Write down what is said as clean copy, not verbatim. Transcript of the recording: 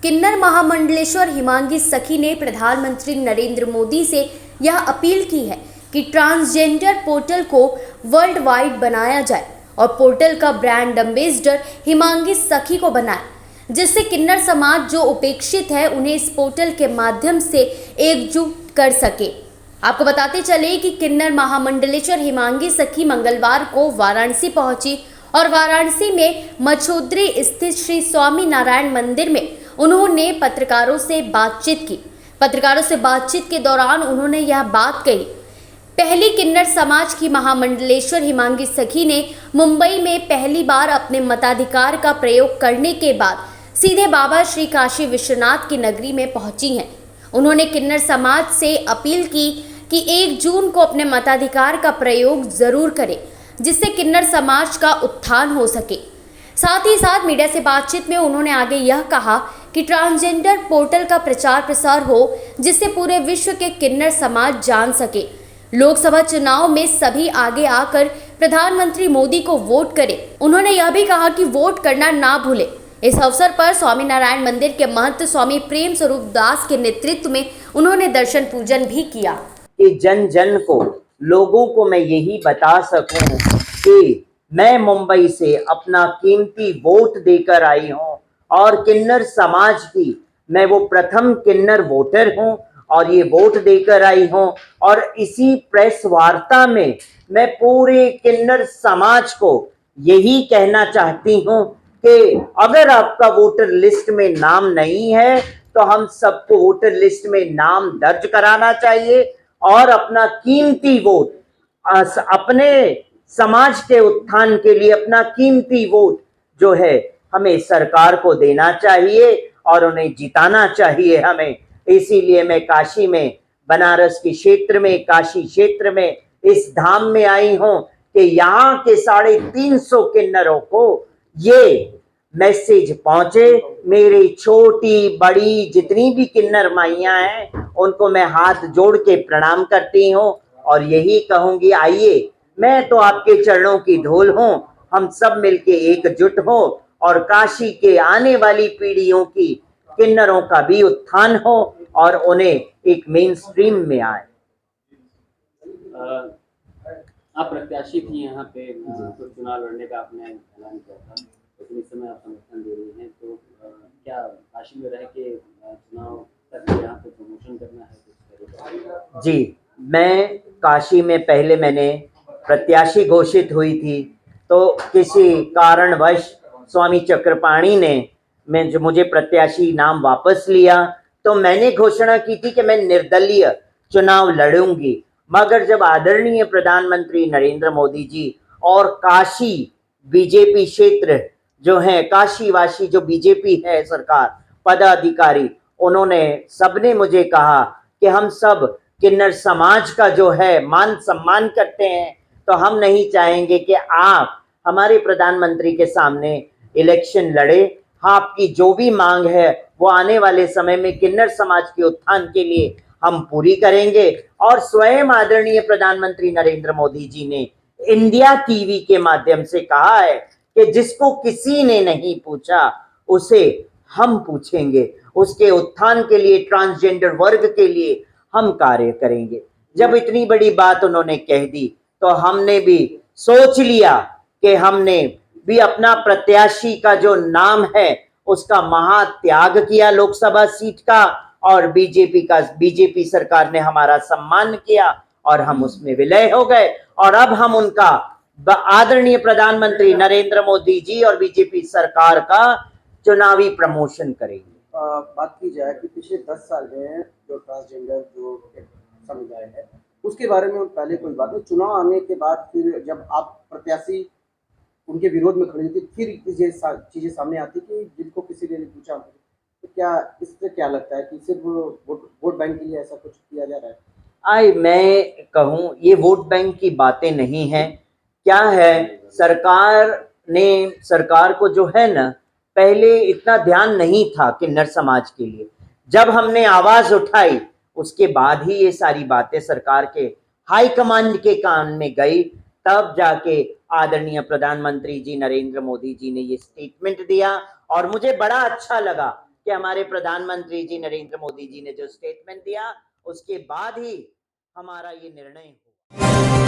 किन्नर महामंडलेश्वर हिमांगी सखी ने प्रधानमंत्री नरेंद्र मोदी से यह अपील की है कि ट्रांसजेंडर पोर्टल को वर्ल्ड वाइड बनाया जाए और पोर्टल का ब्रांड एम्बेसडर हिमांगी सखी को बनाए, जिससे किन्नर समाज जो उपेक्षित है उन्हें इस पोर्टल के माध्यम से एकजुट कर सके। आपको बताते चले कि किन्नर महामंडलेश्वर हिमांगी सखी मंगलवार को वाराणसी पहुंची और वाराणसी में मछोद्री स्थित श्री स्वामी नारायण मंदिर में उन्होंने पत्रकारों से बातचीत की। पत्रकारों से बातचीत के दौरान उन्होंने यह बात कही। पहली किन्नर समाज की महामंडलेश्वर हिमांगी सखी ने मुंबई में पहली बार अपने मताधिकार का प्रयोग करने के बाद सीधे बाबा श्री काशी विश्वनाथ की नगरी में पहुंची हैं। उन्होंने किन्नर समाज से अपील की कि 1 जून को अपने मताधिकार का प्रयोग जरूर करें, जिससे किन्नर समाज का उत्थान हो सके। साथ ही साथ मीडिया से बातचीत में उन्होंने आगे यह कहा कि ट्रांसजेंडर पोर्टल का प्रचार प्रसार हो, जिससे पूरे विश्व के किन्नर समाज जान सके। लोकसभा चुनाव में सभी आगे आकर प्रधानमंत्री मोदी को वोट करें। उन्होंने यह भी कहा कि वोट करना ना भूले। इस अवसर पर स्वामी नारायण मंदिर के महंत स्वामी प्रेम स्वरूप दास के नेतृत्व में उन्होंने दर्शन पूजन भी किया। कि जन जन को, लोगों को मैं यही बता सकूं कि मैं मुंबई से अपना कीमती वोट देकर आई हूं और किन्नर समाज की मैं वो प्रथम किन्नर वोटर हूं और ये वोट देकर आई हूं। और इसी प्रेस वार्ता में मैं पूरे किन्नर समाज को यही कहना चाहती हूं कि अगर आपका वोटर लिस्ट में नाम नहीं है तो हम सबको वोटर लिस्ट में नाम दर्ज कराना चाहिए और अपना कीमती वोट अपने समाज के उत्थान के लिए अपना कीमती वोट जो है हमें सरकार को देना चाहिए और उन्हें जिताना चाहिए हमें। इसीलिए मैं काशी में, बनारस के क्षेत्र में, काशी क्षेत्र में इस धाम में आई हूं कि यहाँ के 350 किन्नरों को ये मैसेज पहुंचे। मेरी छोटी बड़ी जितनी भी किन्नर माइयां हैं उनको मैं हाथ जोड़ के प्रणाम करती हूं और यही कहूंगी, आइए मैं तो आपके चरणों की धूल हूं, हम सब मिलके एकजुट हो और काशी के आने वाली पीढ़ियों की किन्नरों का भी उत्थान हो और उन्हें एक मेन स्ट्रीम में आए। आप प्रत्याशी थी यहाँ पे, तो चुनाव लड़ने का आपने ऐलान किया था, लेकिन इस समय आप समर्थन दे रही हैं, तो क्या काशी में रह के चुनाव तक यहाँ पे प्रमोशन करना है? जी, मैं काशी में पहले मैंने प्रत्याशी घोषित हुई थी, तो किसी कारणवश स्वामी चक्रपाणी ने मुझे प्रत्याशी नाम वापस लिया, तो मैंने घोषणा की थी कि मैं निर्दलीय चुनाव लड़ूंगी। मगर जब आदरणीय प्रधानमंत्री नरेंद्र मोदी जी और काशी बीजेपी क्षेत्र जो है, काशीवासी जो बीजेपी है सरकार पदाधिकारी, उन्होंने सबने मुझे कहा कि हम सब किन्नर समाज का जो है मान सम्मान करते हैं, तो हम नहीं चाहेंगे कि आप हमारे प्रधानमंत्री के सामने इलेक्शन लड़े। आपकी जो भी मांग है वो आने वाले समय में किन्नर समाज के उत्थान के लिए हम पूरी करेंगे। और स्वयं आदरणीय प्रधानमंत्री नरेंद्र मोदी जी ने इंडिया टीवी के माध्यम से कहा है कि जिसको किसी ने नहीं पूछा उसे हम पूछेंगे, उसके उत्थान के लिए, ट्रांसजेंडर वर्ग के लिए हम कार्य करेंगे। जब इतनी बड़ी बात उन्होंने कह दी तो हमने भी सोच लिया कि हमने भी अपना प्रत्याशी का जो नाम है उसका महात्याग किया लोकसभा सीट का, और बीजेपी सरकार ने हमारा सम्मान किया और हम उसमें विलय हो गए। और अब हम उनका आदरणीय प्रधानमंत्री नरेंद्र मोदी जी और बीजेपी सरकार का चुनावी प्रमोशन करेंगे। बात की जाए कि पिछले 10 साल में जो ट्रांसजेंडर जो समुदाय है उसके बारे में पहले कोई बात नहीं, चुनाव आने के बाद फिर जब आप प्रत्याशी उनके विरोध में खड़ी थी, फिर ये चीजें सामने आती कि जिनको किसी ने नहीं पूछा, तो क्या इससे क्या लगता है कि सिर्फ वोट बैंक के लिए ऐसा कुछ किया जा रहा है? मैं कहूँ ये वोट बैंक की बातें नहीं है। क्या है, सरकार को जो है ना, पहले इतना ध्यान नहीं था किन्नर समाज के लिए। जब हमने आवाज उठाई उसके बाद ही ये सारी बातें सरकार के हाई कमांड के कान में गई, तब जाके आदरणीय प्रधानमंत्री जी नरेंद्र मोदी जी ने ये स्टेटमेंट दिया। और मुझे बड़ा अच्छा लगा कि हमारे प्रधानमंत्री जी नरेंद्र मोदी जी ने जो स्टेटमेंट दिया उसके बाद ही हमारा ये निर्णय हुआ।